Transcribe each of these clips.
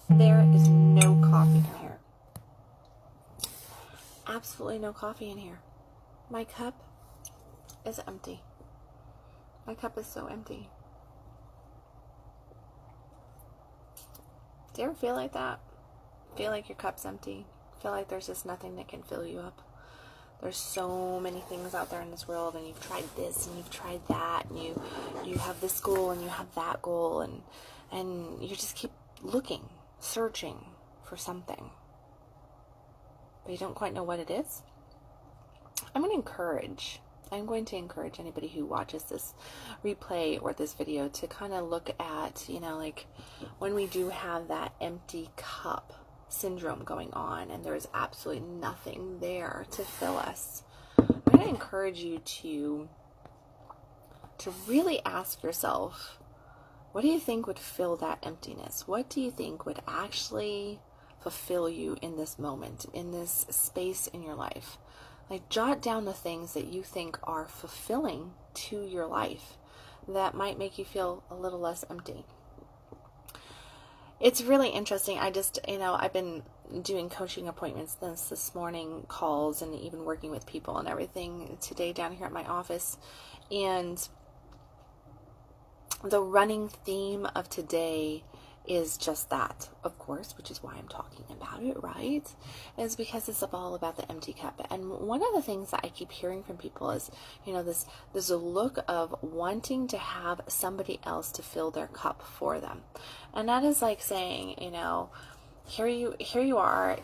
There is no coffee in here. Absolutely no coffee in here. My cup is empty. My cup is so empty. Do you ever feel like that? Feel like your cup's empty? Feel like there's just nothing that can fill you up? There's so many things out there in this world, and you've tried this and you've tried that, and you have this goal and you have that goal, and you just keep looking, searching for something, but you don't quite know what it is. I'm going to encourage anybody who watches this replay or this video to kind of look at, like when we do have that empty cup syndrome going on and there's absolutely nothing there to fill us. I'm going to encourage you to really ask yourself, what do you think would fill that emptiness? What do you think would actually fulfill you in this moment, in this space in your life? Like, jot down the things that you think are fulfilling to your life that might make you feel a little less empty. It's really interesting. I've been doing coaching appointments this morning, calls, and even working with people and everything today down here at my office. And the running theme of today is just that, of course, which is why I'm talking about it, right? Is because it's all about the empty cup. And one of the things that I keep hearing from people is, there's a look of wanting to have somebody else to fill their cup for them. And that is like saying, here you are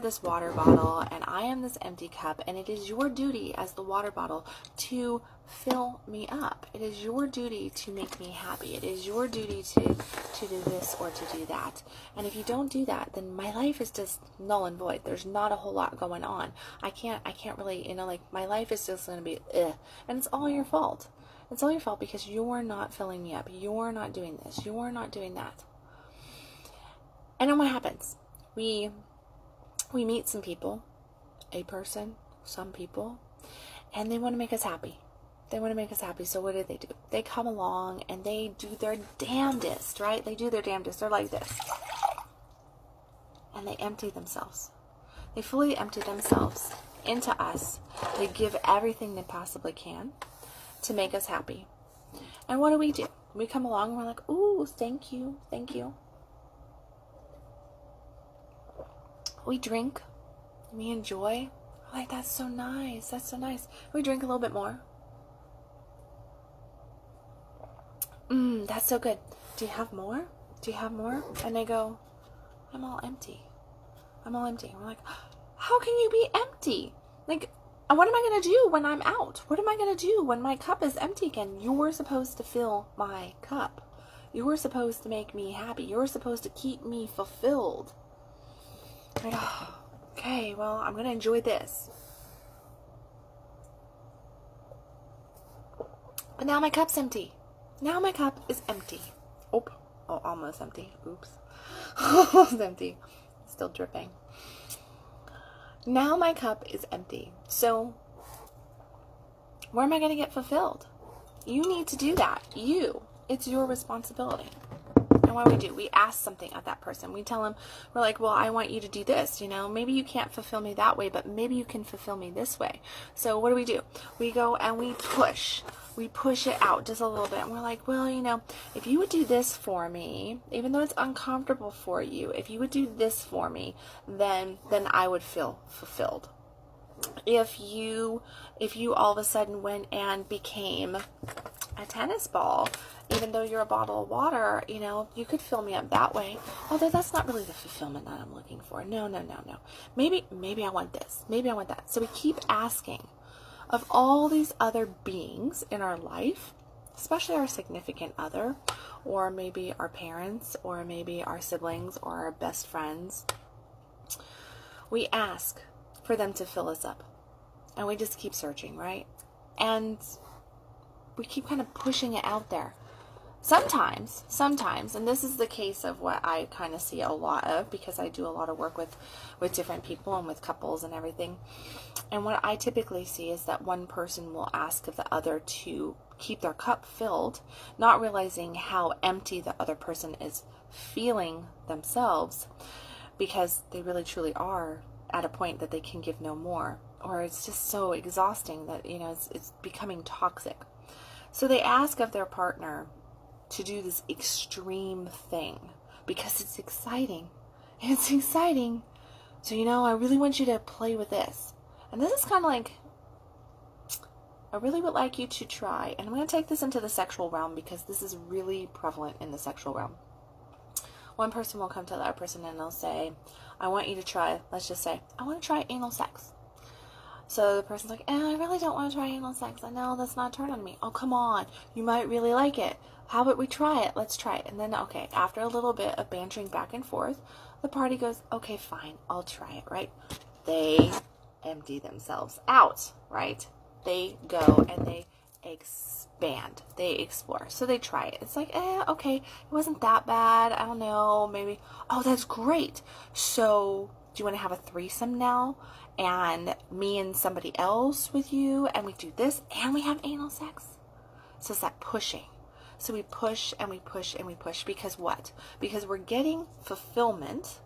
this water bottle, and I am this empty cup, and it is your duty as the water bottle to fill me up. It is your duty to make me happy. It is your duty to do this or to do that. And if you don't do that, then my life is just null and void. There's not a whole lot going on. I can't really, my life is just going to be and it's all your fault. It's all your fault because you're not filling me up. You're not doing this. You're not doing that. And then what happens? We meet some people, some people, and they want to make us happy. They want to make us happy. So what do? They come along and they do their damnedest, right? They do their damnedest. They're like this. And they empty themselves. They fully empty themselves into us. They give everything they possibly can to make us happy. And what do? We come along and we're like, ooh, thank you. We drink, we enjoy. Like, that's so nice. We drink a little bit more. That's so good. Do you have more? And they go, I'm all empty. And we're like, how can you be empty? Like, what am I going to do when I'm out? What am I going to do when my cup is empty again? You're supposed to fill my cup. You're supposed to make me happy. You're supposed to keep me fulfilled. Like, oh, okay, well, I'm going to enjoy this. But now my cup's empty. Now my cup is empty. Oh, almost empty. Oops. Almost empty. Still dripping. Now my cup is empty. So, where am I going to get fulfilled? You need to do that. It's your responsibility. And what do? We ask something of that person. We tell them, we're like, well, I want you to do this. Maybe you can't fulfill me that way, but maybe you can fulfill me this way. So what do? We go and we push. We push it out just a little bit. And we're like, well, if you would do this for me, even though it's uncomfortable for you, if you would do this for me, then I would feel fulfilled. If you all of a sudden went and became a tennis ball, even though you're a bottle of water, you could fill me up that way. Although that's not really the fulfillment that I'm looking for. No. Maybe I want this. Maybe I want that. So we keep asking of all these other beings in our life, especially our significant other, or maybe our parents, or maybe our siblings, or our best friends. We ask for them to fill us up. And we just keep searching, right? And we keep kind of pushing it out there. Sometimes, and this is the case of what I kind of see a lot of, because I do a lot of work with different people and with couples and everything. And what I typically see is that one person will ask of the other to keep their cup filled, not realizing how empty the other person is feeling themselves because they really truly are at a point that they can give no more, or it's just so exhausting that, it's becoming toxic. So they ask of their partner to do this extreme thing because it's exciting. It's exciting. So, I really want you to play with this. And this is kind of like, I really would like you to try, and I'm going to take this into the sexual realm because this is really prevalent in the sexual realm. One person will come to the other person and they'll say, I want you to try, let's just say, I want to try anal sex. So the person's like, I really don't want to try anal sex. I know that's not a turn on me. Oh, come on. You might really like it. How about we try it? Let's try it. And then, okay, after a little bit of bantering back and forth, the party goes, okay, fine, I'll try it, right? They empty themselves out, right? They go and they expand. They explore. So they try it. It's like, okay, it wasn't that bad. I don't know, maybe. Oh, that's great. So do you want to have a threesome now? And me and somebody else with you, and we do this, and we have anal sex? So it's that pushing. So we push and we push and we push because what? Because we're getting fulfillment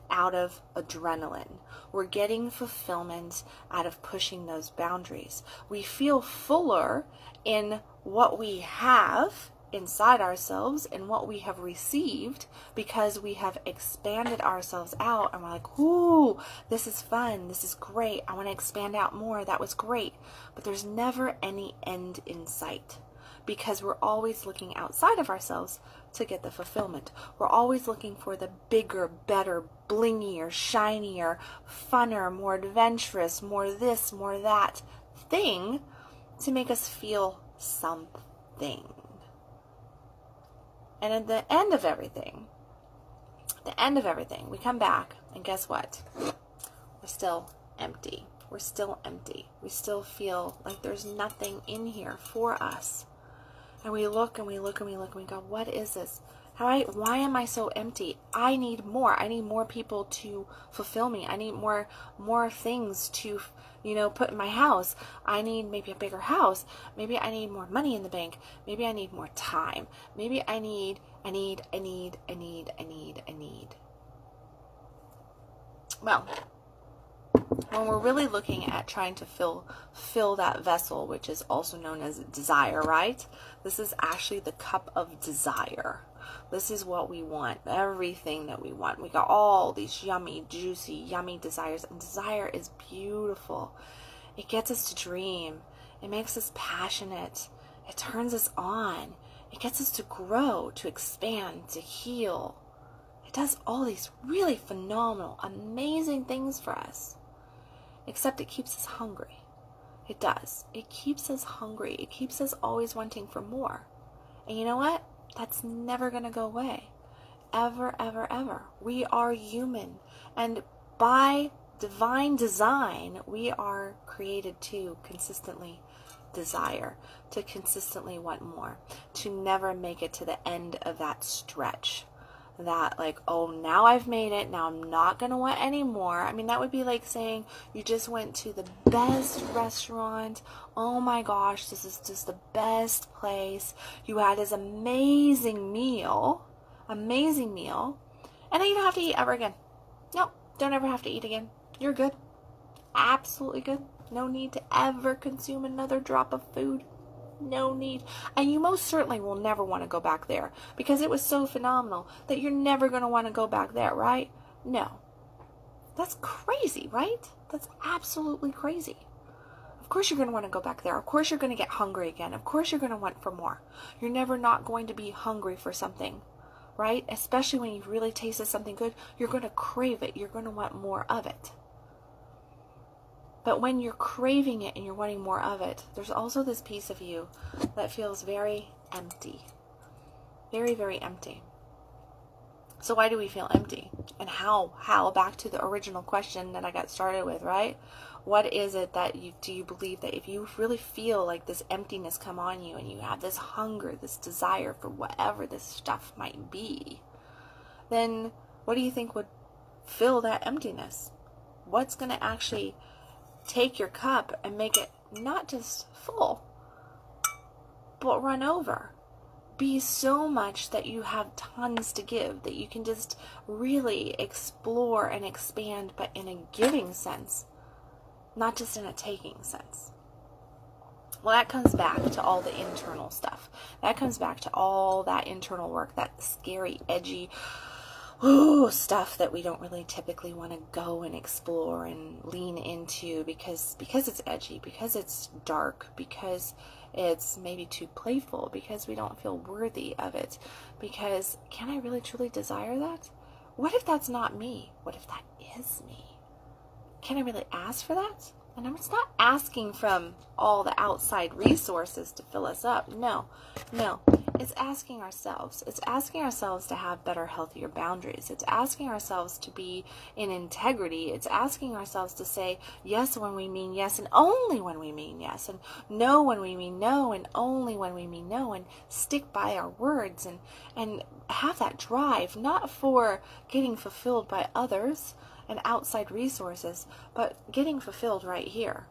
out of adrenaline. We're getting fulfillment out of pushing those boundaries. We feel fuller in what we have inside ourselves and what we have received because we have expanded ourselves out, and we're like, ooh, this is fun, this is great, I want to expand out more, that was great. But there's never any end in sight because we're always looking outside of ourselves to get the fulfillment. We're always looking for the bigger, better, blingier, shinier, funner, more adventurous, more this, more that thing to make us feel something. And at the end of everything, we come back, and guess what? We're still empty. We're still empty. We still feel like there's nothing in here for us. And we look and we look and we look and we go, what is this? Why am I so empty? I need more. I need more people to fulfill me. I need more things to, put in my house. I need maybe a bigger house. Maybe I need more money in the bank. Maybe I need more time. Maybe I need. Well, when we're really looking at trying to fill that vessel, which is also known as desire, right? This is actually the cup of desire. This is what we want, everything that we want. We got all these yummy, juicy, yummy desires, and desire is beautiful. It gets us to dream. It makes us passionate. It turns us on. It gets us to grow, to expand, to heal. It does all these really phenomenal, amazing things for us. Except it keeps us hungry. It does. It keeps us hungry. It keeps us always wanting for more. And you know what? That's never going to go away. Ever, ever, ever. We are human. And by divine design, we are created to consistently desire, to consistently want more, to never make it to the end of that stretch. That like, oh, now I've made it, now I'm not going to want any more. I mean, that would be like saying you just went to the best restaurant. Oh my gosh, this is just the best place. You had this amazing meal, and then you don't have to eat ever again. Nope, don't ever have to eat again. You're good. Absolutely good. No need to ever consume another drop of food. No need. And you most certainly will never want to go back there because it was so phenomenal that you're never going to want to go back there, right? No. That's crazy, right? That's absolutely crazy. Of course you're going to want to go back there. Of course you're going to get hungry again. Of course you're going to want for more. You're never not going to be hungry for something, right? Especially when you've really tasted something good, you're going to crave it. You're going to want more of it. But when you're craving it and you're wanting more of it, there's also this piece of you that feels very empty. Very, very empty. So why do we feel empty? And how? Back to the original question that I got started with, right? What is it that do you believe that if you really feel like this emptiness come on you and you have this hunger, this desire for whatever this stuff might be, then what do you think would fill that emptiness? What's going to actually take your cup and make it not just full, but run over? be so much that you have tons to give, that you can just really explore and expand, but in a giving sense, not just in a taking sense. Well, that comes back to all the internal stuff. That comes back to all that internal work, that scary, edgy stuff that we don't really typically want to go and explore and lean into because it's edgy, because it's dark, because it's maybe too playful, because we don't feel worthy of it, because can I really truly desire that? What if that's not me? What if that is me? Can I really ask for that? And I'm just not asking from all the outside resources to fill us up. No. It's asking ourselves. It's asking ourselves to have better, healthier boundaries. It's asking ourselves to be in integrity. It's asking ourselves to say yes when we mean yes and only when we mean yes, and no when we mean no and only when we mean no, and stick by our words and have that drive, not for getting fulfilled by others and outside resources, but getting fulfilled right here,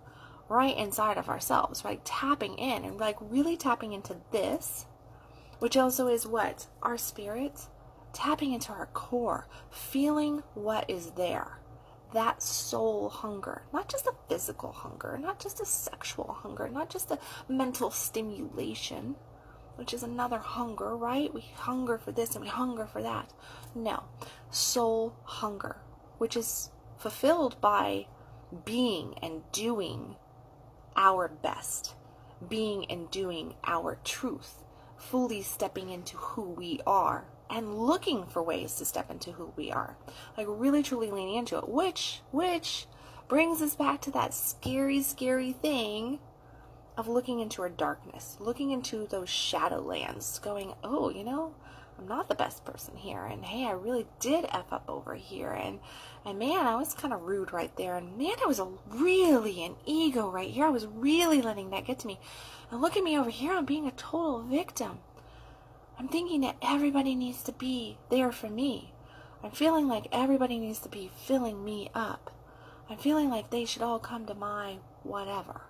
right inside of ourselves, right? Tapping in and like really tapping into this, which also is what? Our spirit, tapping into our core, feeling what is there, that soul hunger, not just a physical hunger, not just a sexual hunger, not just a mental stimulation, which is another hunger, right? We hunger for this and we hunger for that. No, soul hunger, which is fulfilled by being and doing our best, being and doing our truth, fully stepping into who we are and looking for ways to step into who we are, like really truly leaning into it, which brings us back to that scary thing of looking into our darkness, looking into those shadow lands, going, oh, I'm not the best person here, and hey, I really did F up over here, and man, I was kind of rude right there, and man, I was really an ego right here. I was really letting that get to me, and look at me over here, I'm being a total victim. I'm thinking that everybody needs to be there for me. I'm feeling like everybody needs to be filling me up. I'm feeling like they should all come to my whatever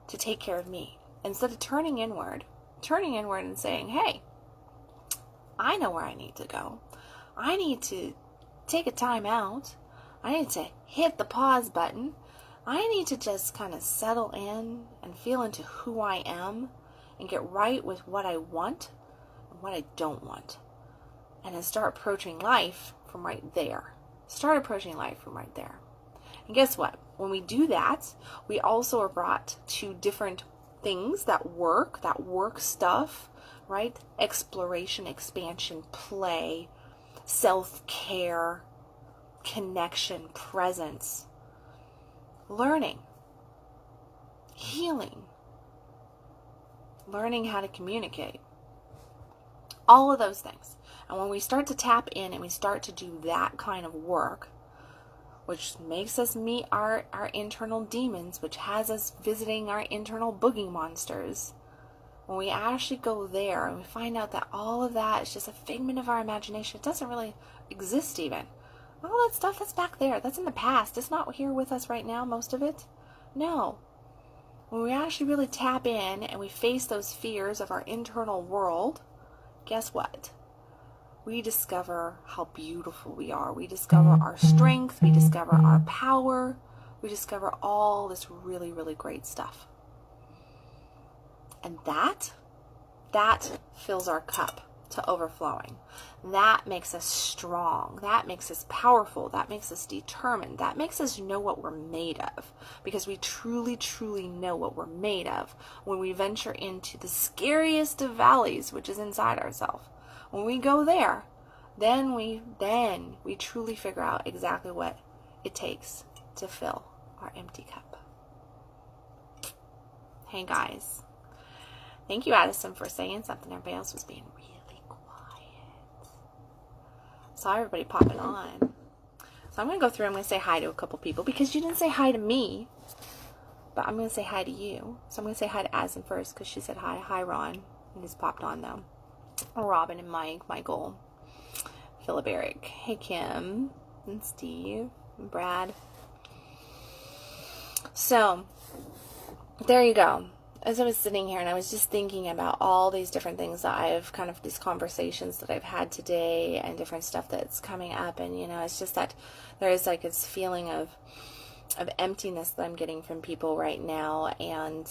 to take care of me, instead of turning inward and saying, hey, I know where I need to go. I need to take a time out. I need to hit the pause button. I need to just kind of settle in and feel into who I am and get right with what I want and what I don't want. And then start approaching life from right there. And guess what? When we do that, we also are brought to different things that work stuff, right? Exploration, expansion, play, self-care, connection, presence, learning, healing, learning how to communicate, all of those things. And when we start to tap in and we start to do that kind of work, which makes us meet our internal demons, which has us visiting our internal boogie monsters, when we actually go there and we find out that all of that is just a figment of our imagination, it doesn't really exist even. All that stuff that's back there, that's in the past. It's not here with us right now, most of it. No. When we actually really tap in and we face those fears of our internal world, guess what? We discover how beautiful we are. We discover our strength. We discover our power. We discover all this really, really great stuff. And that fills our cup to overflowing. That makes us strong. That makes us powerful. That makes us determined. That makes us know what we're made of. Because we truly, truly know what we're made of when we venture into the scariest of valleys, which is inside ourselves. When we go there, then we truly figure out exactly what it takes to fill our empty cup. Hey guys. Thank you, Addison, for saying something. Everybody else was being really quiet. Saw everybody popping on. So I'm going to go through. I'm going to say hi to a couple people because you didn't say hi to me. But I'm going to say hi to you. So I'm going to say hi to Addison first because she said hi. Hi, Ron. And he's popped on, though. Robin and Mike, Michael, Philip, Eric. Hey, Kim and Steve and Brad. So, there you go. as I was sitting here and I was just thinking about all these different things that I've kind of, these conversations that I've had today and different stuff that's coming up, and it's just that there is like this feeling of emptiness that I'm getting from people right now. And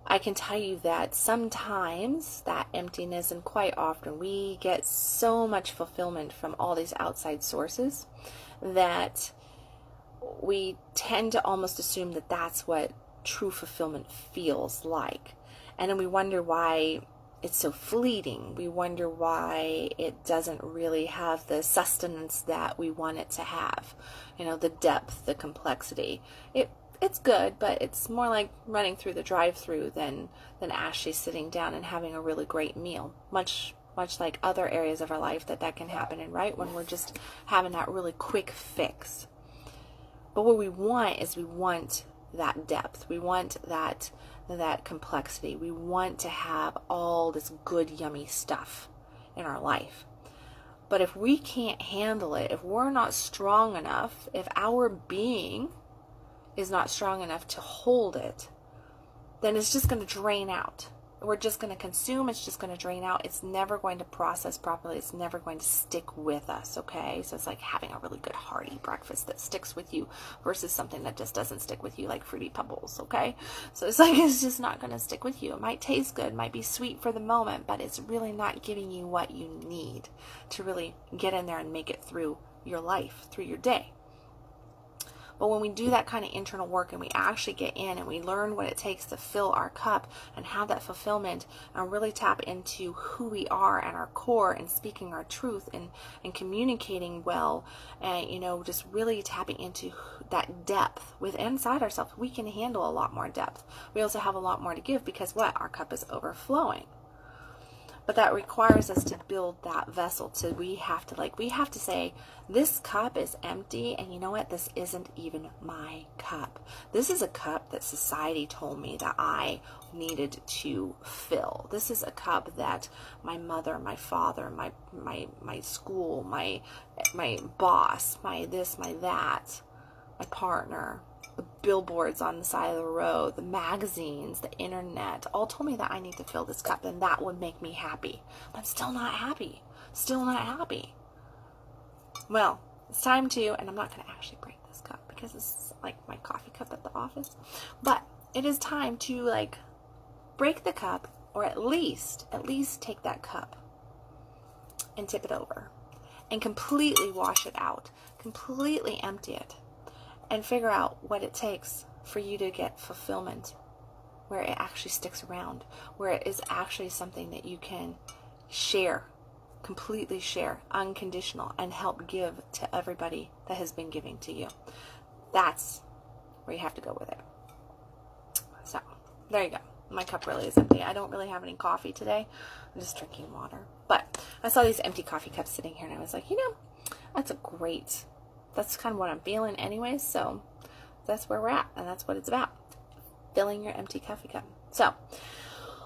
I can tell you that sometimes that emptiness, and quite often, we get so much fulfillment from all these outside sources that we tend to almost assume that that's what true fulfillment feels like. And then we wonder why it's so fleeting. We wonder why it doesn't really have the sustenance that we want it to have. The depth, the complexity. It's good, but it's more like running through the drive-through than actually sitting down and having a really great meal. Much like other areas of our life that can happen in, right? When we're just having that really quick fix. But what we want is, we want that depth. We want that complexity. We want to have all this good, yummy stuff in our life. But if we can't handle it, if we're not strong enough, if our being is not strong enough to hold it, then it's just going to drain out. We're just going to consume. It's just going to drain out. It's never going to process properly. It's never going to stick with us, okay? So it's like having a really good hearty breakfast that sticks with you versus something that just doesn't stick with you, like Fruity Pebbles, okay? So it's like, it's just not going to stick with you. It might taste good, might be sweet for the moment, but it's really not giving you what you need to really get in there and make it through your life, through your day. But when we do that kind of internal work and we actually get in and we learn what it takes to fill our cup and have that fulfillment and really tap into who we are at our core and speaking our truth and communicating well and, just really tapping into that depth within inside ourselves, we can handle a lot more depth. We also have a lot more to give because our cup is overflowing. But that requires us to build that vessel. So we have to say, this cup is empty, and you know what? This isn't even my cup. This is a cup that society told me that I needed to fill. This is a cup that my mother, my father, my school, my boss, my this, my that, my partner, the billboards on the side of the road, the magazines, the internet, all told me that I need to fill this cup and that would make me happy. But I'm still not happy. Still not happy. Well, it's time to, and I'm not going to actually break this cup because it's like my coffee cup at the office, but it is time to break the cup, or at least take that cup and tip it over and completely wash it out, completely empty it. And figure out what it takes for you to get fulfillment, where it actually sticks around, where it is actually something that you can share, completely share, unconditional, and help give to everybody that has been giving to you. That's where you have to go with it. So, there you go. My cup really is empty. I don't really have any coffee today. I'm just drinking water. But I saw these empty coffee cups sitting here, and I was like, that's kind of what I'm feeling anyways, so that's where we're at, and that's what it's about, filling your empty coffee cup. So,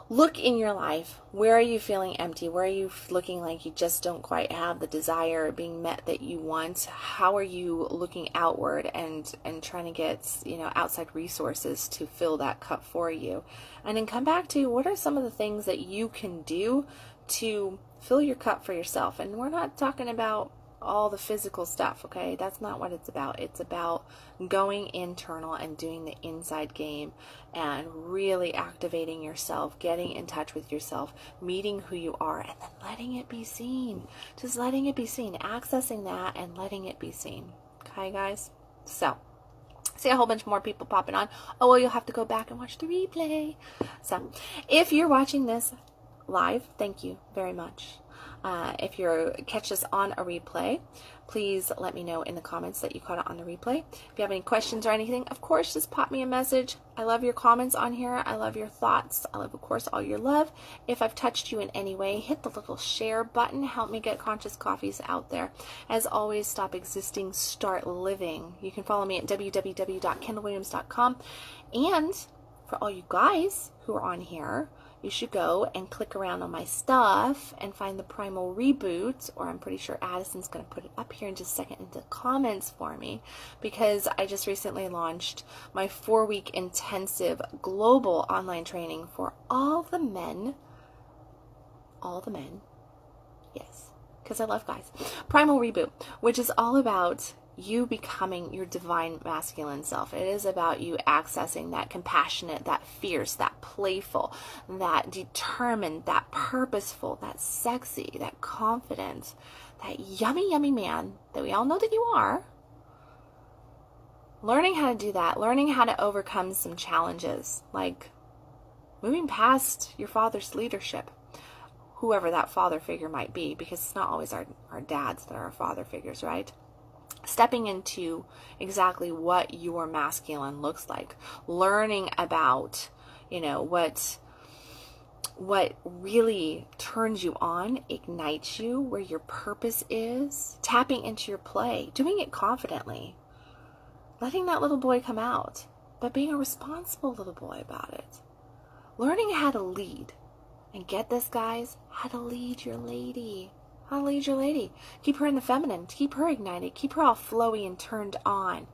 look in your life. Where are you feeling empty? Where are you looking like you just don't quite have the desire being met that you want? How are you looking outward and trying to get, outside resources to fill that cup for you? And then come back to, what are some of the things that you can do to fill your cup for yourself? And we're not talking about all the physical stuff, okay? That's not what it's about. It's about going internal and doing the inside game and really activating yourself, getting in touch with yourself, meeting who you are, and then letting it be seen. Just letting it be seen, accessing that and letting it be seen. Okay, guys? So, see a whole bunch more people popping on. Oh, well, you'll have to go back and watch the replay. So, if you're watching this live, thank you very much. If you catch this on a replay, please let me know in the comments that you caught it on the replay. If you have any questions or anything, of course, just pop me a message. I love your comments on here. I love your thoughts. I love, of course, all your love. If I've touched you in any way, hit the little share button. Help me get Conscious Coffees out there. As always, stop existing, start living. You can follow me at www.kendalwilliams.com. And for all you guys who are on here, you should go and click around on my stuff and find the Primal Reboot, or I'm pretty sure Addison's going to put it up here in just a second in the comments for me, because I just recently launched my 4-week intensive global online training for all the men, yes, because I love guys, Primal Reboot, which is all about you becoming your divine masculine self. It is about you accessing that compassionate, that fierce, that playful, that determined, that purposeful, that sexy, that confident, that yummy, yummy man that we all know that you are. Learning how to do that, learning how to overcome some challenges, like moving past your father's leadership, whoever that father figure might be, because it's not always our dads that are our father figures, right? Stepping into exactly what your masculine looks like, learning about, what really turns you on, ignites you, where your purpose is, tapping into your play, doing it confidently, letting that little boy come out, but being a responsible little boy about it, learning how to lead. And get this, guys, how to lead your lady. How to lead your lady. Keep her in the feminine. Keep her ignited. Keep her all flowy and turned on.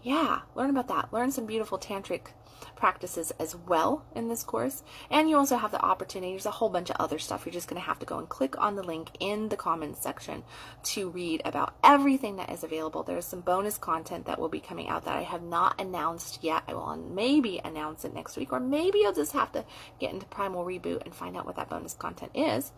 Yeah, learn about that. Learn some beautiful tantric practices as well in this course. And you also have the opportunity. There's a whole bunch of other stuff. You're just going to have to go and click on the link in the comments section to read about everything that is available. There's some bonus content that will be coming out that I have not announced yet. I will maybe announce it next week, or maybe you'll just have to get into Primal Reboot and find out what that bonus content is.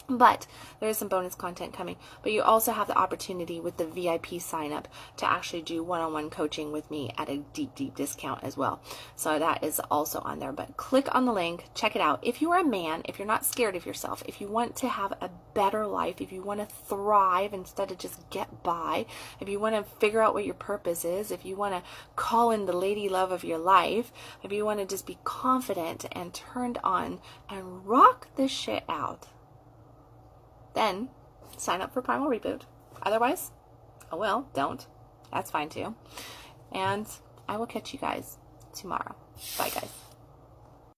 But there's some bonus content coming. But you also have the opportunity with the VIP sign up to actually do one-on-one coaching with me at a deep, deep discount as well. So that is also on there. But click on the link, check it out. If you are a man, if you're not scared of yourself, if you want to have a better life, if you want to thrive instead of just get by, if you want to figure out what your purpose is, if you want to call in the lady love of your life, if you want to just be confident and turned on and rock this shit out, then sign up for Primal Reboot. Otherwise, oh well, don't. That's fine too. And I will catch you guys tomorrow. Bye, guys.